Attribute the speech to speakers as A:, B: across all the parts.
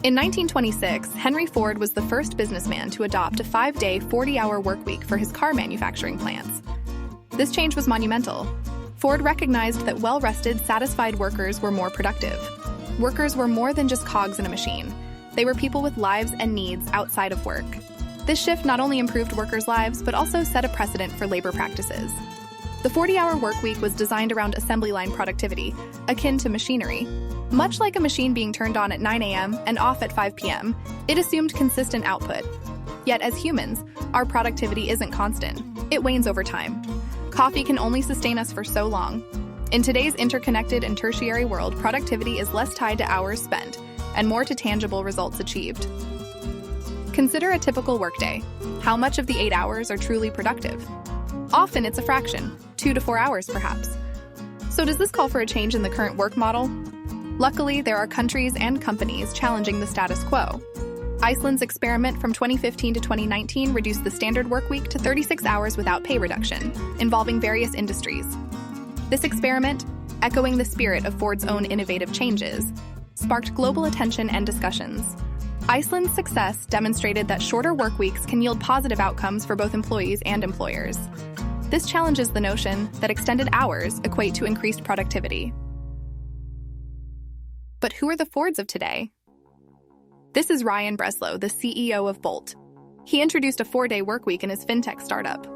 A: In 1926, Henry Ford was the first businessman to adopt a 5-day, 40-hour workweek for his car manufacturing plants. This change was monumental. Ford recognized that well-rested, satisfied workers were more productive. Workers were more than just cogs in a machine. They were people with lives and needs outside of work. This shift not only improved workers' lives, but also set a precedent for labor practices. The 40-hour workweek was designed around assembly line productivity, akin to machinery. Much like a machine being turned on at 9 a.m. and off at 5 p.m., it assumed consistent output. Yet as humans, our productivity isn't constant. It wanes over time. Coffee can only sustain us for so long. In today's interconnected and tertiary world, productivity is less tied to hours spent and more to tangible results achieved. Consider a typical workday. How much of the 8 hours are truly productive? Often it's a fraction, 2 to 4 hours perhaps. So does this call for a change in the current work model? Luckily, there are countries and companies challenging the status quo. Iceland's experiment from 2015 to 2019 reduced the standard workweek to 36 hours without pay reduction, involving various industries. This experiment, echoing the spirit of Ford's own innovative changes, sparked global attention and discussions. Iceland's success demonstrated that shorter workweeks can yield positive outcomes for both employees and employers. This challenges the notion that extended hours equate to increased productivity. But who are the Fords of today? This is Ryan Breslow, the CEO of Bolt. He introduced a 4-day workweek in his fintech startup.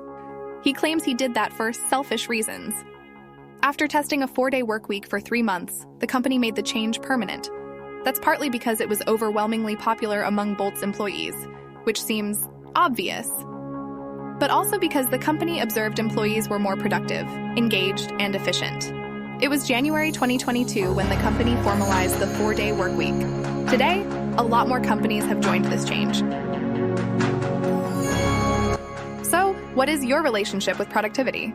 A: He claims he did that for selfish reasons. After testing a 4-day workweek for 3 months, the company made the change permanent. That's partly because it was overwhelmingly popular among Bolt's employees, which seems obvious. But also because the company observed employees were more productive, engaged, and efficient. It was January 2022 when the company formalized the 4-day workweek. Today, a lot more companies have joined this change. So, what is your relationship with productivity?